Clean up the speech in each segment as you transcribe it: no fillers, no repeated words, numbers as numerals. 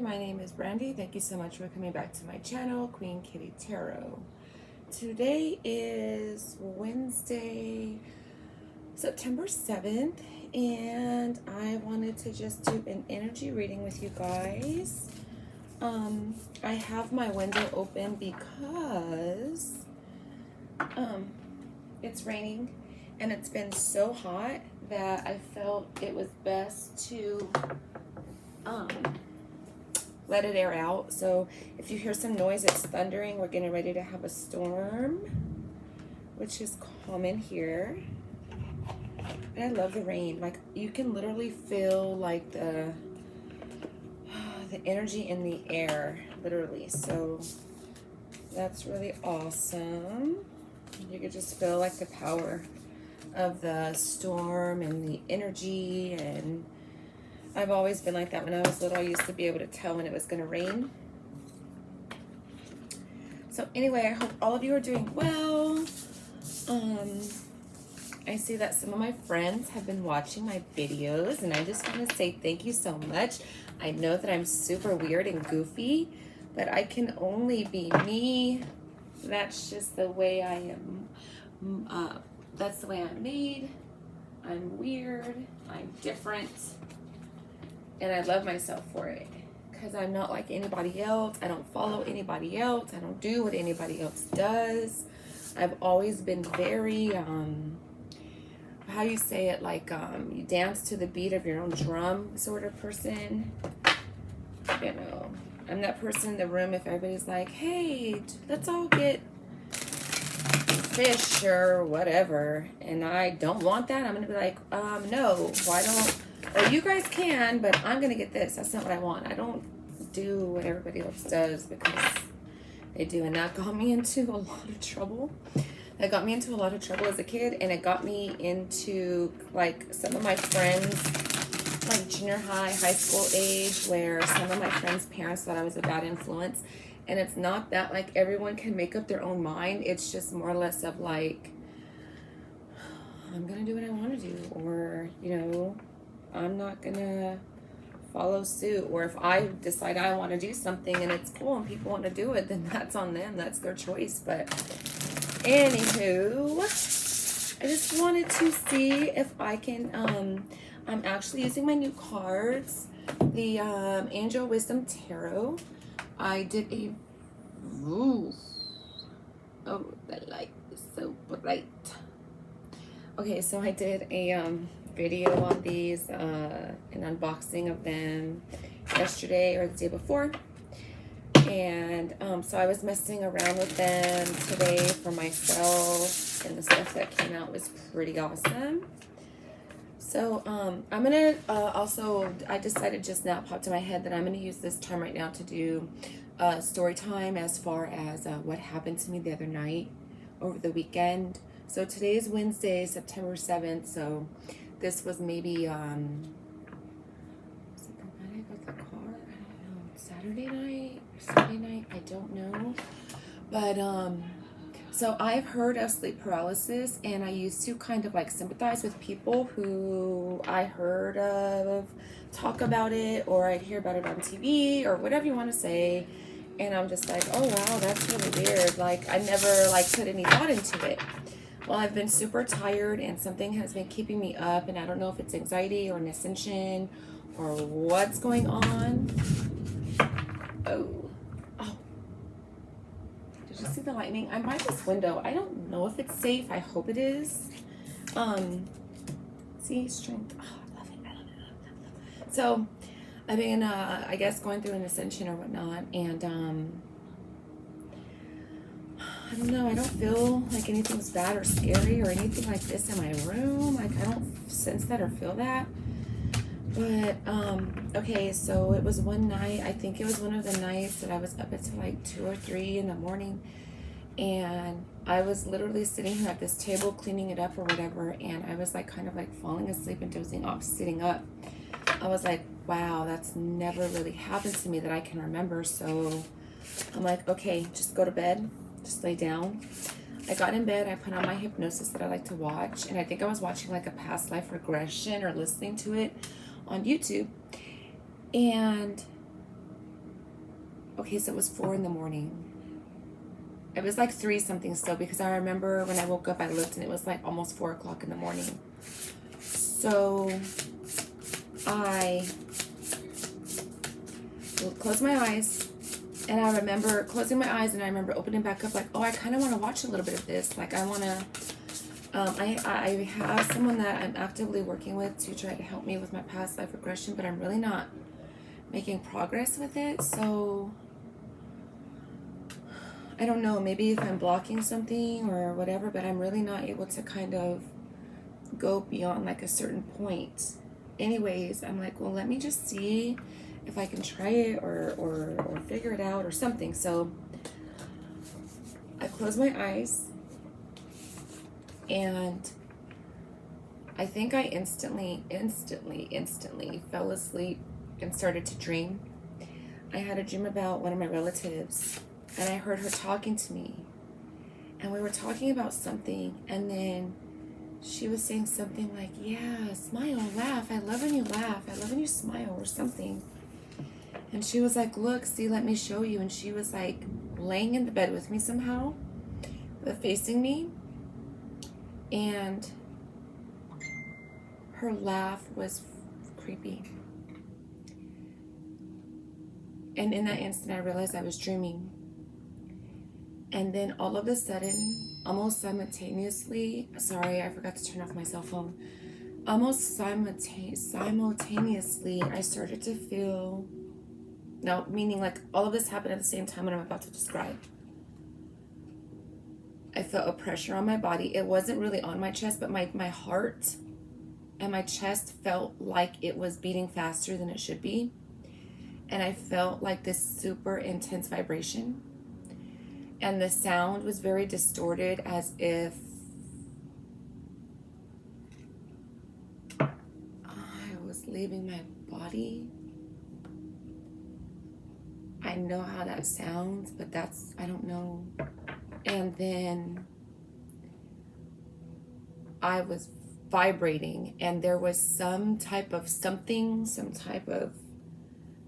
my name is Brandy. Thank you so much for coming back to my channel, Queen Kitty Tarot. Today is Wednesday, September 7th, and I wanted to just do an energy reading with you guys. I have my window open because it's raining and it's been so hot that I felt it was best to let it air out. So if you hear some noise, it's thundering. We're getting ready to have a storm, which is common here. And I love the rain. Like, you can literally feel like the energy in the air, literally. So that's really awesome. You could just feel like the power of the storm and the energy. And I've always been like that. When I was little, I used to be able to tell when it was going to rain. So anyway, I hope all of you are doing well. I see that some of my friends have been watching my videos, and I just want to say thank you so much. I know that I'm super weird and goofy, but I can only be me. That's just the way I am. That's the way I'm made. I'm weird. I'm different. And I love myself for it, because I'm not like anybody else. I don't follow anybody else. I don't do what anybody else does. I've always been very, how you say it, like, you dance to the beat of your own drum sort of person. You know, I'm that person in the room if everybody's like, hey, let's all get fish or whatever, and I don't want that, I'm gonna be like, no, why don't, or you guys can, but I'm gonna get this. That's not what I want. I don't do what everybody else does because they do, and that got me into a lot of trouble. That got me into a lot of trouble as a kid, and it got me into, like, some of my friends, like junior high, high school age, where some of my friends' parents thought I was a bad influence. And it's not that, like, everyone can make up their own mind. It's just more or less of like, I'm gonna do what I want to do, or, you know, I'm not gonna follow suit. Or if I decide I want to do something and it's cool and people want to do it, then that's on them. That's their choice. But anywho, I just wanted to see if I can, I'm actually using my new cards, the Angel Wisdom Tarot. I did a, ooh, oh, the light is so bright. Okay, so I did a video on these, an unboxing of them yesterday or the day before. And so I was messing around with them today for myself, and the stuff that came out was pretty awesome. So I'm gonna also, I decided just now, popped in my head that I'm gonna use this time right now to do story time as far as what happened to me the other night over the weekend. So today is Wednesday, September 7th. So this was maybe was it the night I got the car? I don't know. Saturday night or Sunday night? I don't know. But so I've heard of sleep paralysis, and I used to kind of like sympathize with people who I heard of talk about it, or I'd hear about it on TV or whatever you want to say. And I'm just like, oh wow, that's really weird. Like, I never like put any thought into it. Well, I've been super tired, and something has been keeping me up, and I don't know if it's anxiety or an ascension or what's going on. Oh. Did you see the lightning? I'm by this window. I don't know if it's safe. I hope it is. See, strength. Oh, I love it. I love it. I love it. I love it. So I've been, I guess, going through an ascension or whatnot, and I don't know. I don't feel like anything's bad or scary or anything like this in my room. Like, I don't sense that or feel that. But, okay, so it was one night, I think it was one of the nights that I was up until like 2 or 3 in the morning, and I was literally sitting here at this table cleaning it up or whatever, and I was like kind of like falling asleep and dozing off, sitting up. I was like, wow, that's never really happened to me that I can remember. So I'm like, okay, just go to bed, just lay down. I got in bed, I put on my hypnosis that I like to watch, and I think I was watching like a past life regression or listening to it on YouTube. And Okay, so it was 4 in the morning. It was like 3 something still, because I remember when I woke up, I looked and it was like almost 4 o'clock in the morning. So I closed my eyes, and I remember closing my eyes, and I remember opening back up like, oh, I kind of want to watch a little bit of this. Like, I want to, I have someone that I'm actively working with to try to help me with my past life regression, but I'm really not making progress with it. So I don't know, maybe if I'm blocking something or whatever, but I'm really not able to kind of go beyond like a certain point. Anyways, I'm like, well, let me just see if I can try it or figure it out or something. So I closed my eyes, and I think I instantly fell asleep and started to dream. I had a dream about one of my relatives, and I heard her talking to me, and we were talking about something, and then she was saying something like, yeah, smile, laugh, I love when you laugh, I love when you smile, or something. And she was like, look, see, let me show you. And she was like laying in the bed with me somehow, but facing me, and her laugh was creepy. And in that instant, I realized I was dreaming. And then all of a sudden, almost simultaneously, sorry, I forgot to turn off my cell phone. Almost simultaneously, I started to feel, no, meaning like all of this happened at the same time that I'm about to describe. I felt a pressure on my body. It wasn't really on my chest, but my heart and my chest felt like it was beating faster than it should be. And I felt like this super intense vibration. And the sound was very distorted, as if I was leaving my body. I know how that sounds, but I don't know. And then I was vibrating, and there was some type of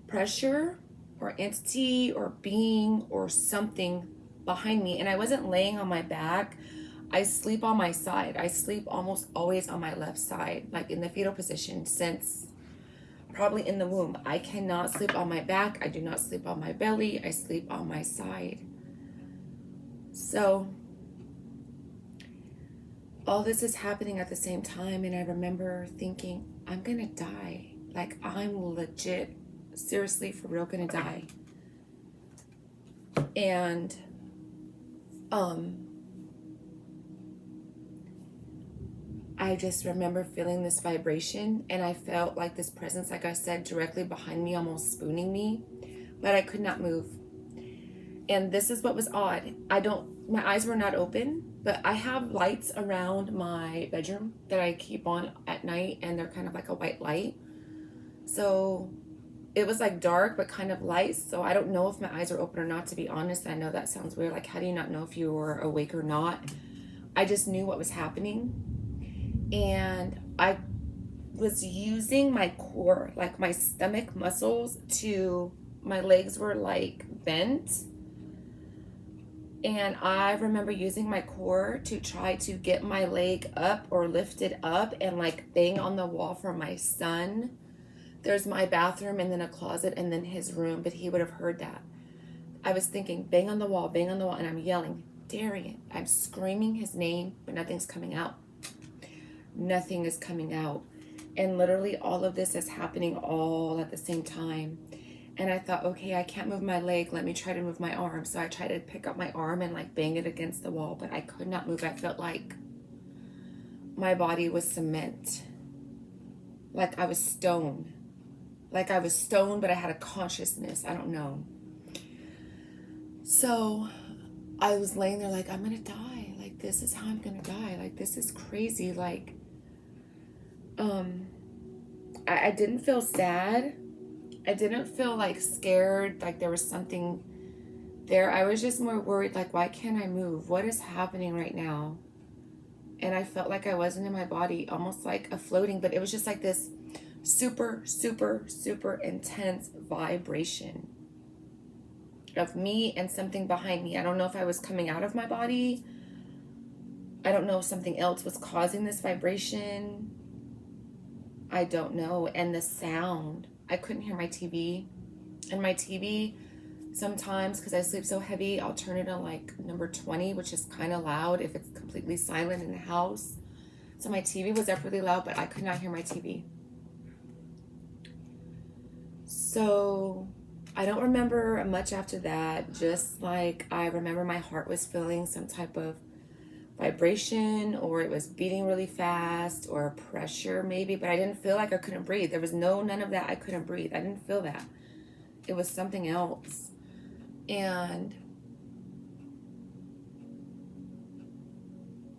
pressure or entity or being or something behind me. And I wasn't laying on my back. I sleep on my side. I sleep almost always on my left side, like in the fetal position, since probably in the womb. I cannot sleep on my back. I do not sleep on my belly. I sleep on my side. So all this is happening at the same time, and I remember thinking, I'm gonna die. Like, I'm legit, seriously, for real, gonna die. And I just remember feeling this vibration, and I felt like this presence, like I said, directly behind me, almost spooning me, but I could not move. And this is what was odd. My eyes were not open, but I have lights around my bedroom that I keep on at night, and they're kind of like a white light. So it was like dark, but kind of light. So I don't know if my eyes are open or not, to be honest. I know that sounds weird. Like, how do you not know if you were awake or not? I just knew what was happening. And I was using my core, like my stomach muscles, my legs were like bent. And I remember using my core to try to get my leg up or lift it up and like bang on the wall for my son. There's my bathroom and then a closet and then his room, but he would have heard that. I was thinking, bang on the wall, and I'm yelling, Darian. I'm screaming his name, but nothing's coming out. Nothing is coming out. And literally all of this is happening all at the same time. And I thought, okay, I can't move my leg. Let me try to move my arm. So I tried to pick up my arm and like bang it against the wall, but I could not move. I felt like my body was cement. Like I was stone. Like I was stoned, but I had a consciousness. I don't know. So I was laying there like, I'm going to die. Like, this is how I'm going to die. Like, this is crazy. Like, I didn't feel sad. I didn't feel like scared, like there was something there. I was just more worried, like, why can't I move? What is happening right now? And I felt like I wasn't in my body, almost like a floating, but it was just like this super, super, super intense vibration. of me and something behind me. I don't know if I was coming out of my body. I don't know if something else was causing this vibration. I don't know. And the sound, I couldn't hear my TV. And my TV, sometimes, because I sleep so heavy, I'll turn it on like number 20, which is kind of loud if it's completely silent in the house. So my TV was up really loud, but I could not hear my TV. So I don't remember much after that. Just like I remember my heart was feeling some type of vibration, or it was beating really fast, or pressure maybe, but I didn't feel like I couldn't breathe. There was none of that. I couldn't breathe. I didn't feel that. It was something else. And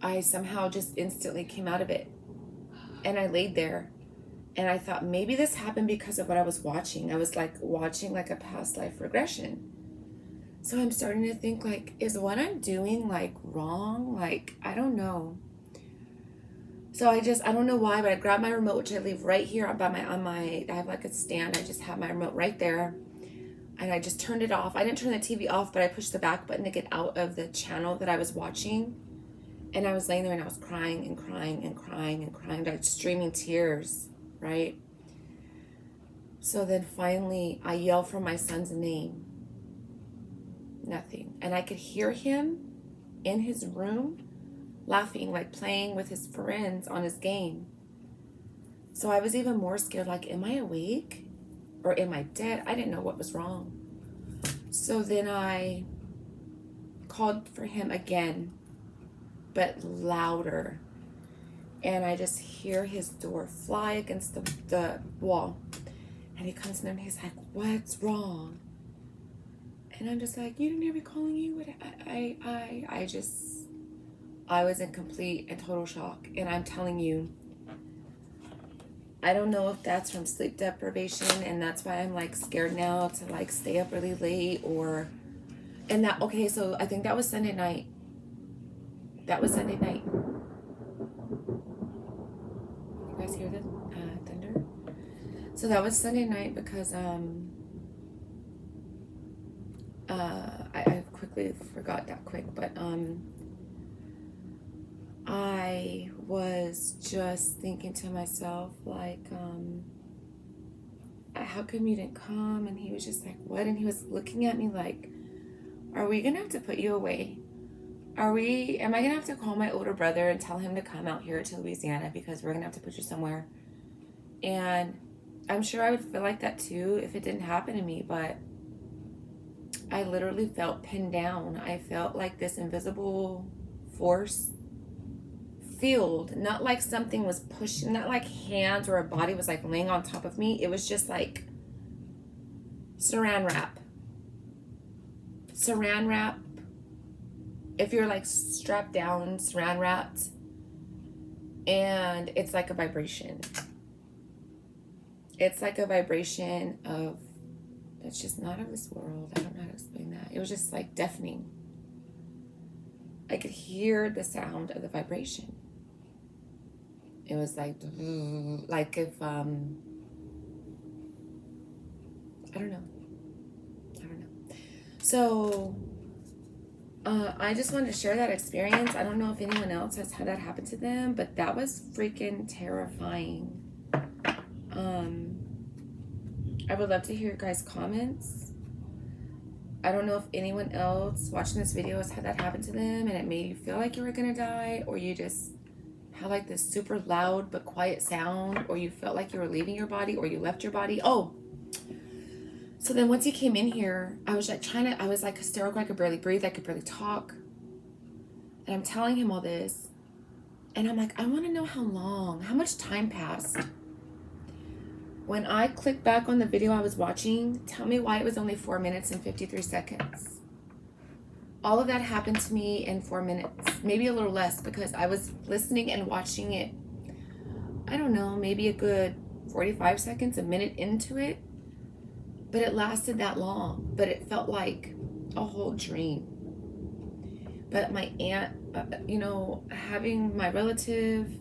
I somehow just instantly came out of it. And I laid there. And I thought maybe this happened because of what I was watching. I was like watching like a past life regression. So I'm starting to think like, is what I'm doing like wrong? Like, I don't know. So I don't know why, but I grabbed my remote, which I leave right here on my, I have like a stand. I just have my remote right there. And I just turned it off. I didn't turn the TV off, but I pushed the back button to get out of the channel that I was watching. And I was laying there and I was crying and crying and crying and crying, like streaming tears, right? So then finally I yell for my son's name. Nothing. And I could hear him in his room laughing, like playing with his friends on his game. So I was even more scared, like, am I awake or am I dead? I didn't know what was wrong. So then I called for him again, but louder. And I just hear his door fly against the wall. And he comes in and he's like, what's wrong? And I'm just like, you didn't hear me calling you? I was in complete and total shock. And I'm telling you, I don't know if that's from sleep deprivation, and that's why I'm like scared now to like stay up really late, okay, so I think that was Sunday night. That was Sunday night. You guys hear the thunder? So that was Sunday night because I quickly forgot that quick, but I was just thinking to myself, like, how come you didn't come? And he was just like, what? And he was looking at me like, are we gonna have to put you away? Am I gonna have to call my older brother and tell him to come out here to Louisiana because we're gonna have to put you somewhere? And I'm sure I would feel like that too if it didn't happen to me, but I literally felt pinned down. I felt like this invisible force field, not like something was pushing, not like hands or a body was like laying on top of me. It was just like saran wrap. Saran wrap. If you're like strapped down, saran wrapped, and it's like a vibration. It's like a vibration of, it's just not of this world. I don't know how to explain that. It was just like deafening. I could hear the sound of the vibration. It was like if, I don't know. So, I just wanted to share that experience. I don't know if anyone else has had that happen to them, but that was freaking terrifying. I would love to hear your guys' comments. I don't know if anyone else watching this video has had that happen to them and it made you feel like you were gonna die, or you just had like this super loud but quiet sound, or you felt like you were leaving your body, or you left your body. Oh, so then once he came in here, I was like I was like hysterical. I could barely breathe. I could barely talk. And I'm telling him all this. And I'm like, I want to know how much time passed. When I clicked back on the video I was watching, tell me why it was only 4 minutes and 53 seconds. All of that happened to me in 4 minutes, maybe a little less, because I was listening and watching it, I don't know, maybe a good 45 seconds, a minute into it. But it lasted that long, but it felt like a whole dream. But my aunt, having my relative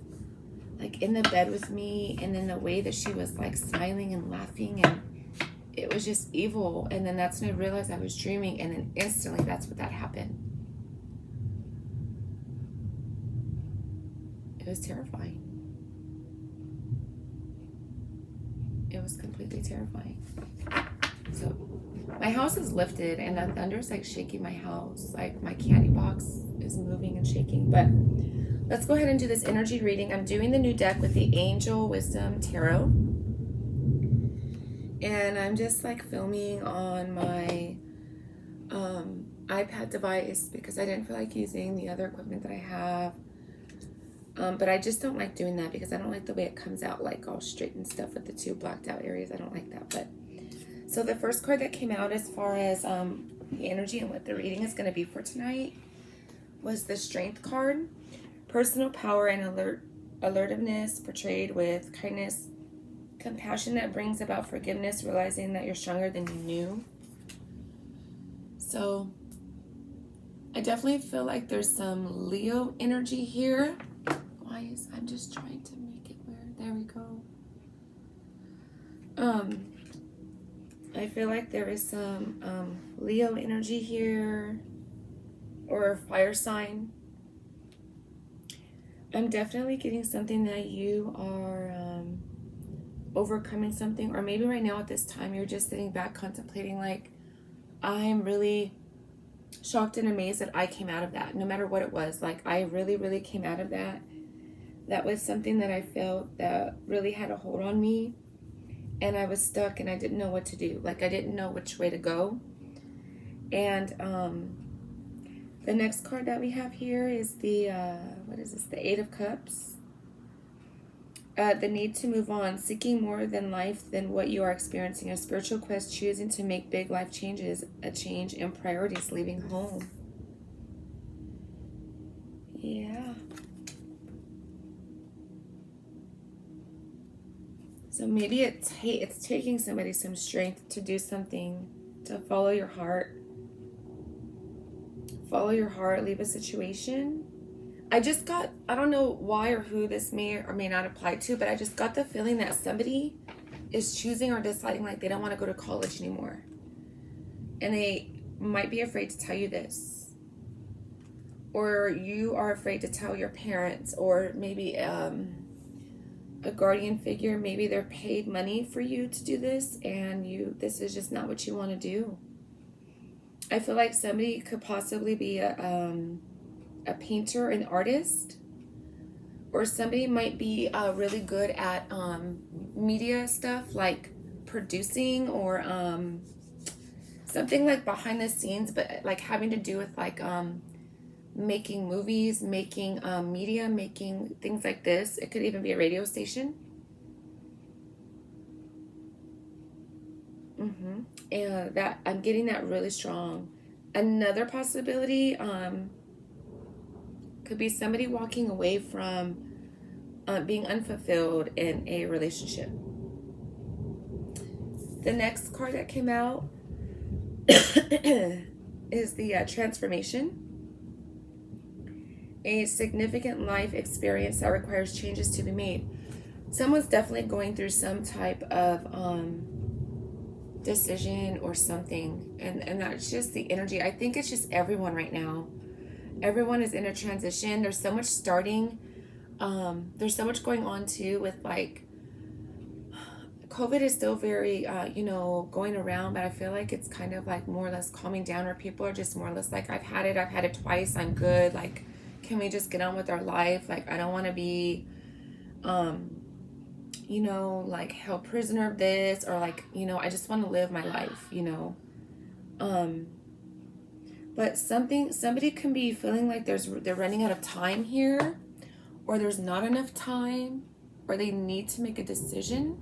like in the bed with me, and then the way that she was like smiling and laughing, and it was just evil. And then that's when I realized I was dreaming, and then instantly that's what that happened. It was terrifying. It was completely terrifying. So my house is lifted, and the thunder's like shaking my house. Like my candy box is moving and shaking. But let's go ahead and do this energy reading. I'm doing the new deck with the Angel Wisdom Tarot. And I'm just like filming on my iPad device because I didn't feel like using the other equipment that I have. But I just don't like doing that because I don't like the way it comes out like all straight and stuff with the two blacked out areas. I don't like that. But so the first card that came out as far as the energy and what the reading is going to be for tonight was the Strength card. Personal power and alertiveness portrayed with kindness, compassion that brings about forgiveness, realizing that you're stronger than you knew. So I definitely feel like there's some Leo energy here. I'm just trying to make it weird. There we go. I feel like there is some Leo energy here, or fire sign. I'm definitely getting something that you are overcoming something, or maybe right now at this time you're just sitting back contemplating like, I'm really shocked and amazed that I came out of that, no matter what it was. Like I really came out of that. That was something that I felt that really had a hold on me, and I was stuck and I didn't know what to do. Like I didn't know which way to go. And the next card that we have here is the what is this? The Eight of Cups. The need to move on, seeking more than life than what you are experiencing, a spiritual quest, choosing to make big life changes, a change in priorities, leaving home. Yeah. So maybe it's taking somebody some strength to do something, to follow your heart. Follow your heart, leave a situation. I don't know why or who this may or may not apply to, but I just got the feeling that somebody is choosing or deciding like they don't want to go to college anymore. And they might be afraid to tell you this. Or you are afraid to tell your parents, or maybe a guardian figure, maybe they're paid money for you to do this, and this is just not what you want to do. I feel like somebody could possibly be a painter, an artist, or somebody might be really good at media stuff like producing, or something like behind the scenes, but like having to do with like making movies, making media, making things like this. It could even be a radio station. And that I'm getting that really strong. Another possibility could be somebody walking away from being unfulfilled in a relationship. The next card that came out is the transformation. A significant life experience that requires changes to be made. Someone's definitely going through some type of decision or something, and that's just the energy. I think it's just everyone right now. Everyone is in a transition. There's so much starting. There's so much going on too with like COVID is still very going around, but I feel like it's kind of like more or less calming down, or people are just more or less like, I've had it twice, I'm good, like can we just get on with our life? Like I don't want to be like held prisoner of this, or like I just want to live my life, but somebody can be feeling like they're running out of time here, or there's not enough time, or they need to make a decision.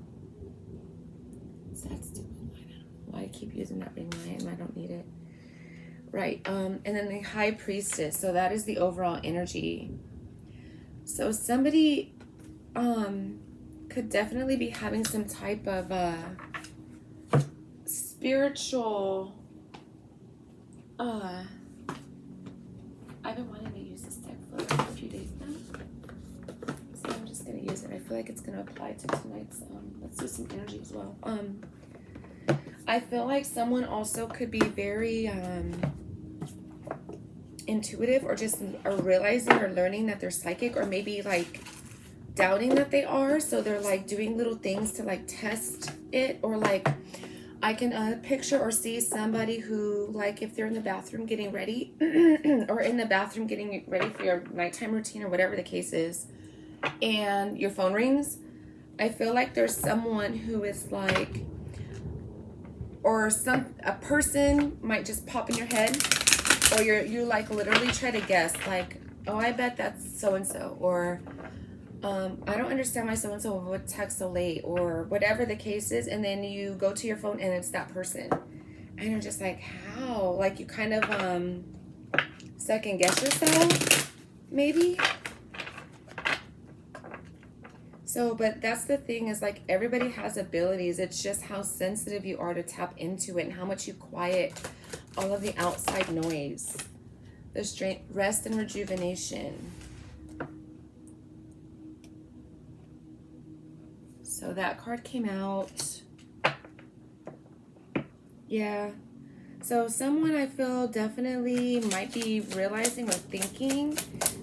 So that's stupid. I don't know why I keep using that ring light, and I don't need it. Right. And then the High Priestess. So that is the overall energy. So somebody could definitely be having some type of spiritual I've been wanting to use this deck for a few days now, so I'm just gonna use it. I feel like it's gonna apply to tonight's let's do some energy as well. I feel like someone also could be very intuitive, or just are realizing or learning that they're psychic, or maybe like doubting that they are. So they're like doing little things to like test it, or like I can picture or see somebody who, like, if they're in the bathroom getting ready or in the bathroom getting ready for your nighttime routine or whatever the case is, and your phone rings, I feel like there's someone who is like, or a person might just pop in your head, or you like literally try to guess, like, oh, I bet that's so-and-so, or I don't understand why so-and-so would text so late, or whatever the case is, and then you go to your phone and it's that person. And you're just like, how? Like, you kind of second guess yourself, maybe? So, but that's the thing, is like, everybody has abilities. It's just how sensitive you are to tap into it, and how much you quiet all of the outside noise. The strength, rest, and rejuvenation. So that card came out. Yeah. So someone, I feel, definitely might be realizing or thinking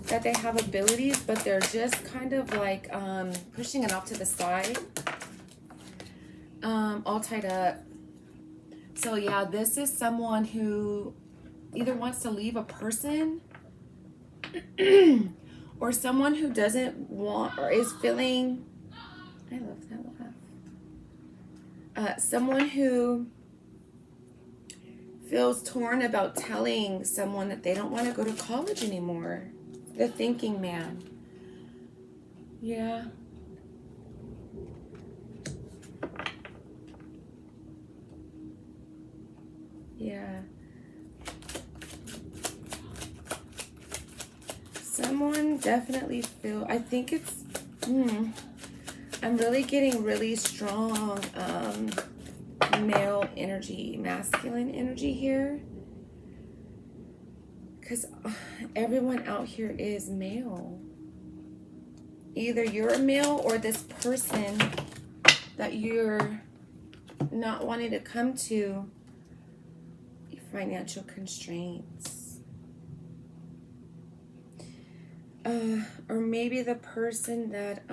that they have abilities, but they're just kind of like pushing it off to the side. All tied up. So yeah, this is someone who either wants to leave a person or someone who doesn't want, or is feeling, I love that laugh. Someone who feels torn about telling someone that they don't want to go to college anymore. The thinking man. Yeah. Yeah. Someone definitely feel, I think it's, I'm really getting really strong male energy, masculine energy here. Because everyone out here is male. Either you're a male, or this person that you're not wanting to come to, financial constraints. Or maybe the person that,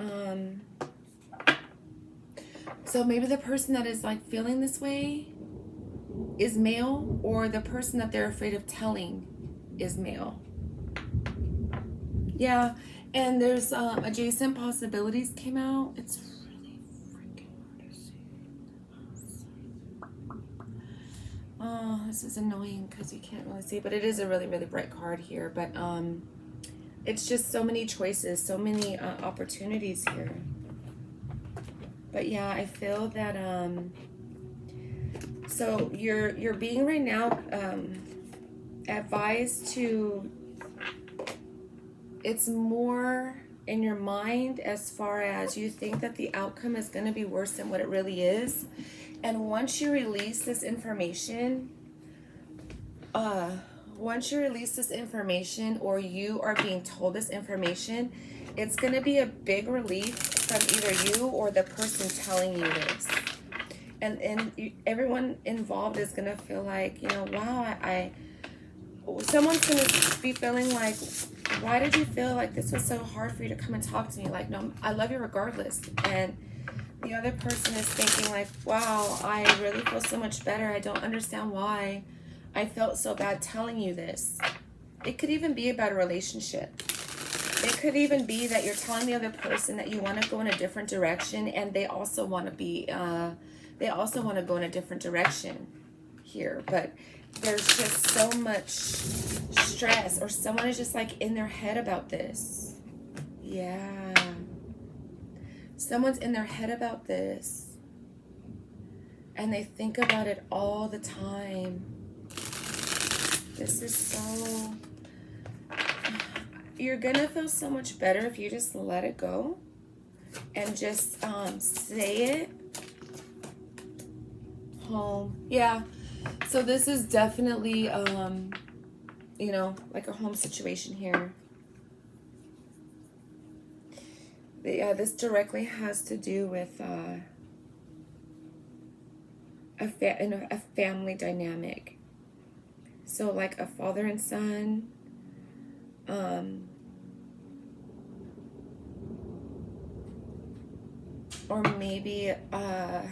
so maybe the person that is like feeling this way is male, or the person that they're afraid of telling is male. Yeah, and there's adjacent possibilities came out. It's really freaking hard to see. Oh, this is annoying because you can't really see, but it is a really, really bright card here. But it's just so many choices, so many opportunities here. But yeah, I feel that so you're being right now advised to, it's more in your mind, as far as you think that the outcome is going to be worse than what it really is. And once you release this information, or you are being told this information, it's going to be a big relief from either you or the person telling you this. And everyone involved is going to feel like, you know, wow, someone's going to be feeling like, why did you feel like this was so hard for you to come and talk to me? Like, no, I love you regardless. And the other person is thinking like, wow, I really feel so much better. I don't understand why I felt so bad telling you this. It could even be about a relationship. It could even be that you're telling the other person that you want to go in a different direction, and they also want to be, they also want to go in a different direction here. But there's just so much stress, or someone is just like in their head about this. Yeah. Someone's in their head about this, and they think about it all the time. This is so, you're gonna feel so much better if you just let it go and just say it. Home. Yeah. So this is definitely you know, like a home situation here. Yeah, this directly has to do with in a family dynamic. So like a father and son, or maybe a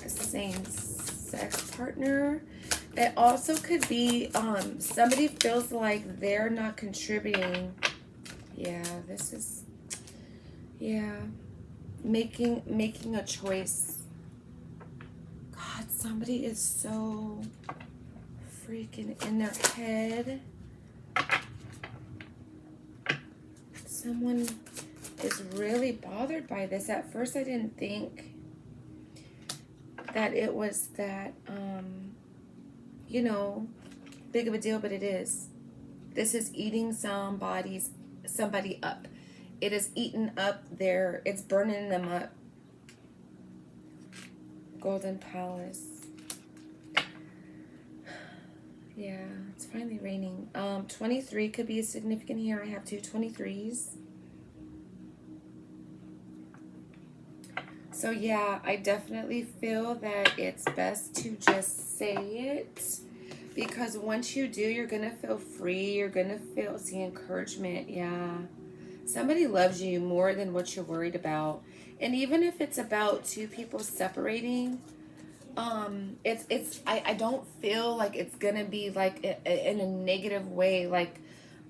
same-sex partner. It also could be somebody feels like they're not contributing. Yeah, this is, yeah, making a choice. God, somebody is so freaking in their head. Someone is really bothered by this. At first I didn't think that it was that you know, big of a deal, but it is. This is eating somebody up. It is eating up it's burning them up. Golden Palace. Yeah, it's finally raining. 23 could be significant here. I have two 23s. So yeah, I definitely feel that it's best to just say it, because once you do, you're gonna feel free. You're gonna feel the encouragement. Yeah, somebody loves you more than what you're worried about. And even if it's about two people separating, I don't feel like it's gonna be like in a negative way, like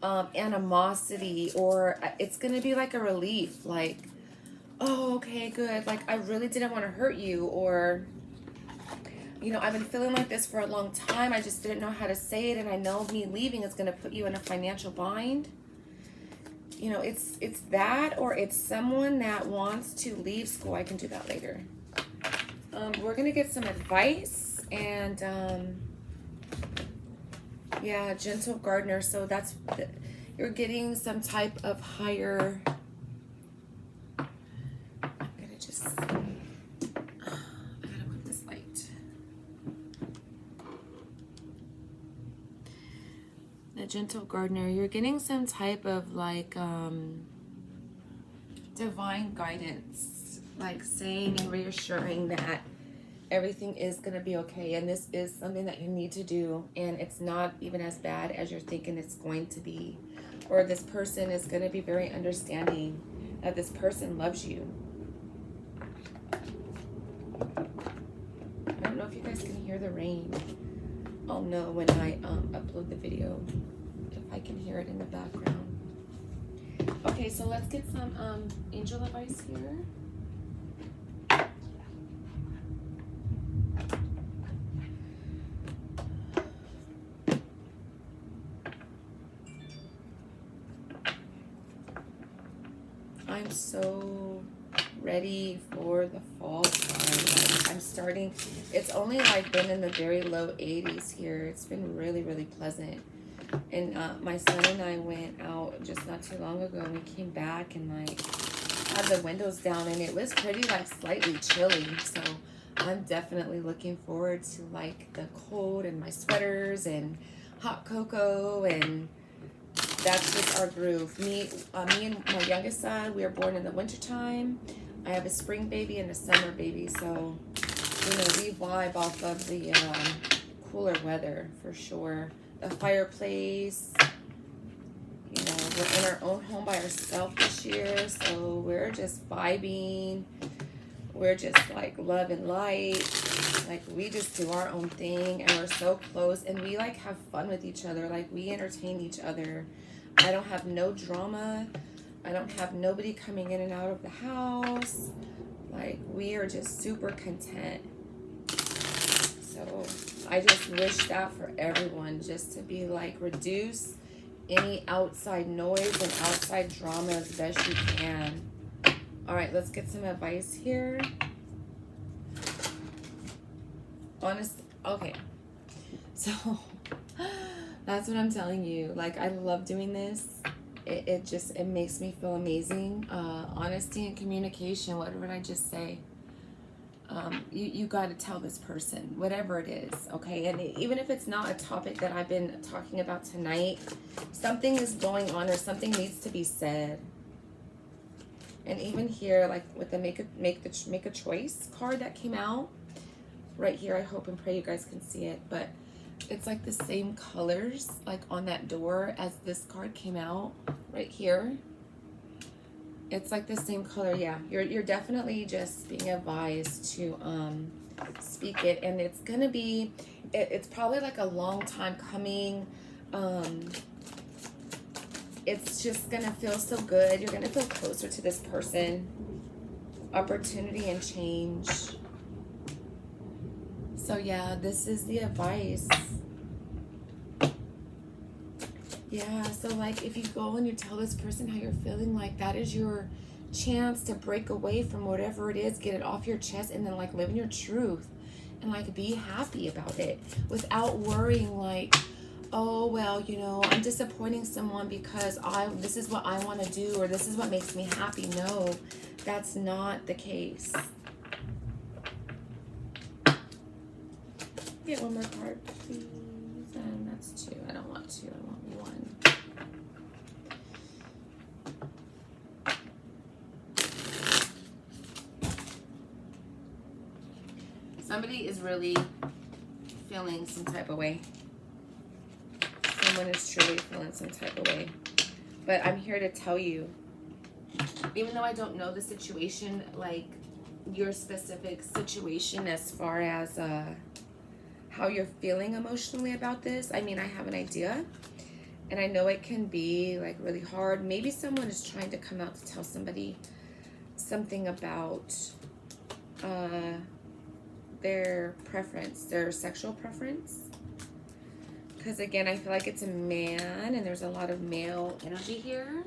animosity, or it's gonna be like a relief, like, oh, okay, good, like I really didn't want to hurt you, or you know, I've been feeling like this for a long time, I just didn't know how to say it, and I know me leaving is gonna put you in a financial bind. You know, it's that, or it's someone that wants to leave school. I can do that later. We're gonna get some advice, and yeah, gentle gardener. So that's, you're getting some type of higher. I'm gonna just, I gotta put this light. A gentle gardener. You're getting some type of like divine guidance, like saying and reassuring that everything is going to be okay, and this is something that you need to do, and it's not even as bad as you're thinking it's going to be, or this person is going to be very understanding, that this person loves you. I don't know if you guys can hear the rain. I'll know when I upload the video if I can hear it in the background. Okay, so let's get some angel advice here. I'm so ready for the fall time. Like, I'm starting, it's only like been in the very low 80s here. It's been really, really pleasant. And my son and I went out just not too long ago, and we came back and like had the windows down, and it was pretty like slightly chilly. So I'm definitely looking forward to like the cold and my sweaters and hot cocoa, and that's just our groove. Me and my youngest son, we were born in the wintertime. I have a spring baby and a summer baby, so you know, we vibe off of the cooler weather for sure. The fireplace, you know, we're in our own home by ourselves this year, so we're just vibing. We're just like love and light. Like we just do our own thing, and we're so close, and we like have fun with each other. Like we entertain each other. I don't have no drama. I don't have nobody coming in and out of the house. Like we are just super content. So I just wish that for everyone, just to be like, reduce any outside noise and outside drama as best you can. All right, let's get some advice here. Honestly, okay. So that's what I'm telling you. Like, I love doing this. It makes me feel amazing. Honesty and communication. What did I just say? You got to tell this person, whatever it is, okay? And even if it's not a topic that I've been talking about tonight, something is going on or something needs to be said. And even here, like with the make a choice card that came out, right here. I hope and pray you guys can see it, but it's like the same colors like on that door as this card came out right here. It's like the same color. Yeah, you're definitely just being advised to speak it, and it's gonna be, it's probably like a long time coming. It's just gonna feel so good. You're gonna feel closer to this person. Opportunity and change. So yeah, this is the advice. Yeah, so like if you go and you tell this person how you're feeling, like that is your chance to break away from whatever it is, get it off your chest, and then like live in your truth and like be happy about it without worrying like, oh well, you know, I'm disappointing someone because this is what I want to do, or this is what makes me happy. No, that's not the case. Get one more card, please. And that's 2. I don't want 2. I want 1. Somebody is really feeling some type of way. Someone is truly feeling some type of way. But I'm here to tell you, even though I don't know the situation, like your specific situation as far as how you're feeling emotionally about this, I mean, I have an idea. And I know it can be like really hard. Maybe someone is trying to come out to tell somebody something about their preference, their sexual preference. Because again, I feel like it's a man and there's a lot of male energy here.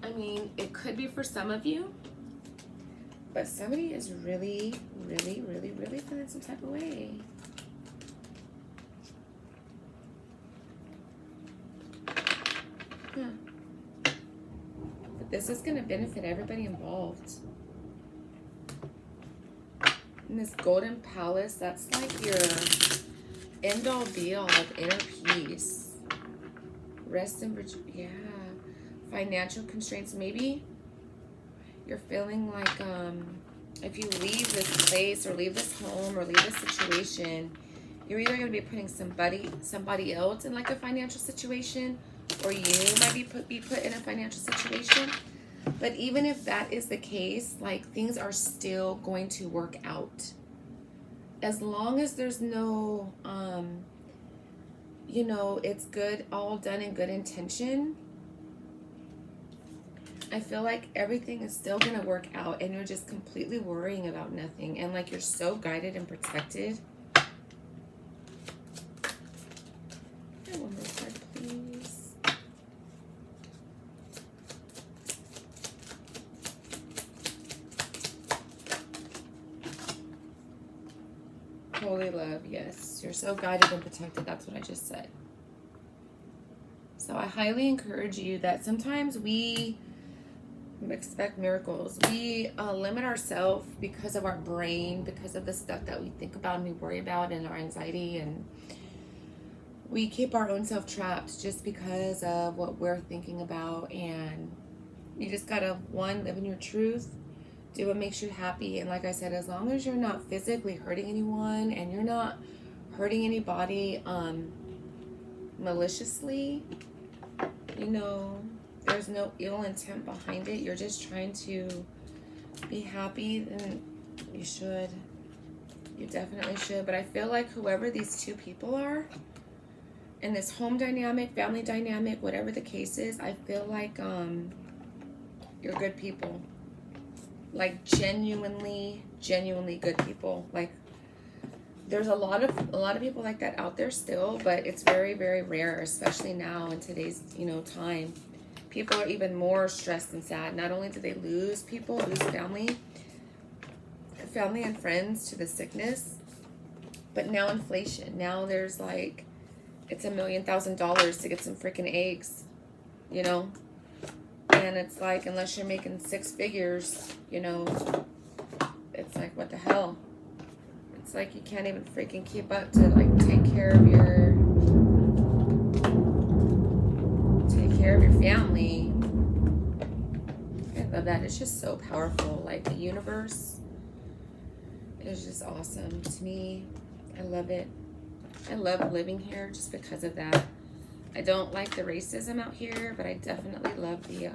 I mean, it could be for some of you, but somebody is really, really, really, really feeling some type of way. But this is going to benefit everybody involved. And this golden palace, that's like your end all be all of inner peace. Rest and yeah. Financial constraints. Maybe you're feeling like if you leave this place or leave this home or leave this situation, you're either going to be putting somebody else in like a financial situation, or you might be put in a financial situation. But even if that is the case, like things are still going to work out. As long as there's no, you know, it's good, all done in good intention. I feel like everything is still going to work out, and you're just completely worrying about nothing. And like you're so guided and protected. One more card, please. Holy love, yes. You're so guided and protected. That's what I just said. So I highly encourage you that sometimes we expect miracles. We limit ourselves because of our brain, because of the stuff that we think about and we worry about, and our anxiety, and we keep our own self trapped just because of what we're thinking about. And you just gotta, one, live in your truth, do what makes you happy. And like I said, as long as you're not physically hurting anyone and you're not hurting anybody maliciously, you know, there's no ill intent behind it, you're just trying to be happy, then you should. You definitely should. But I feel like whoever these two people are, in this home dynamic, family dynamic, whatever the case is, I feel like you're good people. Like genuinely good people. Like there's a lot of people like that out there still, but it's very, very rare, especially now in today's, you know, time. People are even more stressed and sad. Not only do they lose people, lose family and friends to the sickness, but now inflation. Now there's like, it's $1,000,000 to get some freaking eggs, you know? And it's like, unless you're making 6 figures, you know, it's like, what the hell? It's like you can't even freaking keep up to like take care of your family. I love that. It's just so powerful. Like the universe is just awesome to me. I love it. I love living here just because of that. I don't like the racism out here, but I definitely love the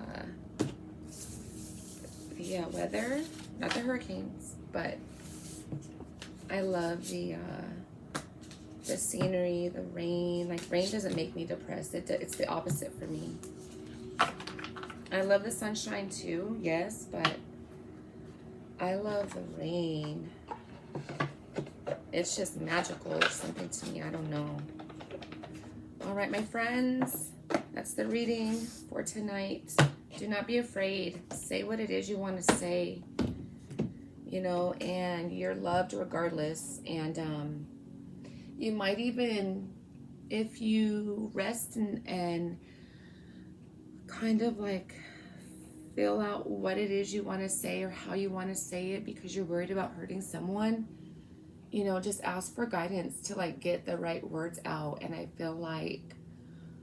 weather. Not the hurricanes, but I love the scenery, the rain. Like, rain doesn't make me depressed. It's the opposite for me. I love the sunshine too, yes, but I love the rain. It's just magical or something to me. I don't know. All right, my friends, that's the reading for tonight. Do not be afraid. Say what it is you want to say, you know, and you're loved regardless. And you might even, if you rest and kind of like fill out what it is you want to say or how you want to say it because you're worried about hurting someone, you know, just ask for guidance to like get the right words out. And I feel like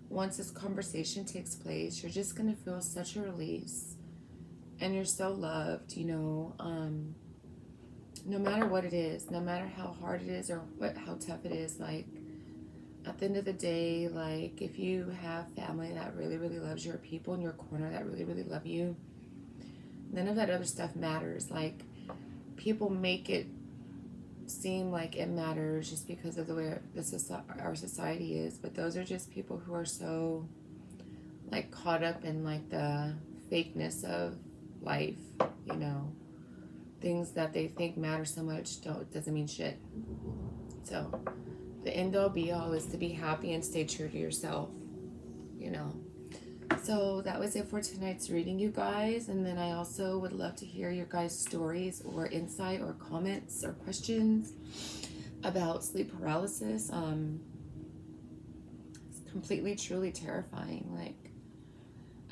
once this conversation takes place, you're just going to feel such a release and you're so loved, you know, no matter what it is, no matter how hard it is or how tough it is. Like, at the end of the day, like, if you have family that really, really loves you or people in your corner that really, really love you, none of that other stuff matters. Like, people make it seem like it matters just because of the way our society is, but those are just people who are so like caught up in like the fakeness of life, you know, things that they think matter so much doesn't mean shit. So the end all be all is to be happy and stay true to yourself, you know. So that was it for tonight's reading, you guys. And then I also would love to hear your guys' stories or insight or comments or questions about sleep paralysis. It's completely, truly terrifying. Like,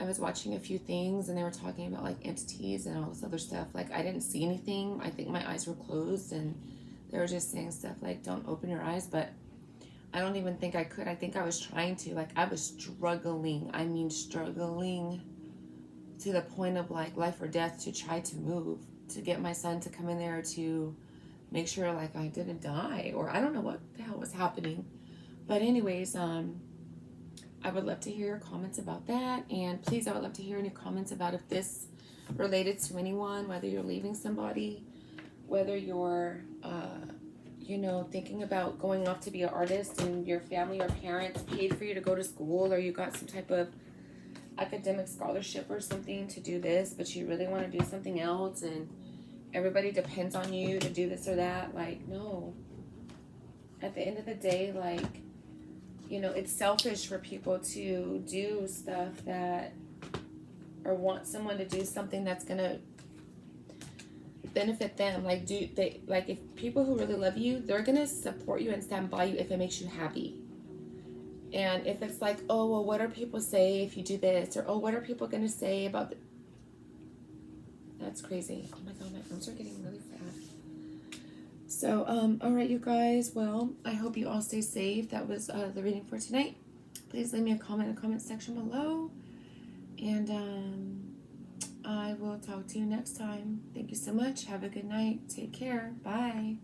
I was watching a few things and they were talking about like entities and all this other stuff. Like, I didn't see anything. I think my eyes were closed and they were just saying stuff like, don't open your eyes. But I don't even think I could. I think I was trying to. Like, I was struggling. I mean, struggling to the point of like life or death to try to move, to get my son to come in there to make sure like I didn't die, or I don't know what the hell was happening. But anyways, I would love to hear your comments about that. And please, I would love to hear any comments about if this related to anyone, whether you're leaving somebody, whether you're you know, thinking about going off to be an artist and your family or parents paid for you to go to school, or you got some type of academic scholarship or something to do this, but you really want to do something else and everybody depends on you to do this or that. Like, no. At the end of the day, like, you know, it's selfish for people to do stuff that, or want someone to do something that's going to benefit them. Like, if people who really love you, they're gonna support you and stand by you if it makes you happy. And if it's like, oh well, what are people say if you do this, or oh, what are people gonna say about that's crazy. Oh my god, my arms are getting really fat. So all right, you guys, well, I hope you all stay safe. That was the reading for tonight. Please leave me a comment in the comment section below, and I will talk to you next time. Thank you so much. Have a good night. Take care. Bye.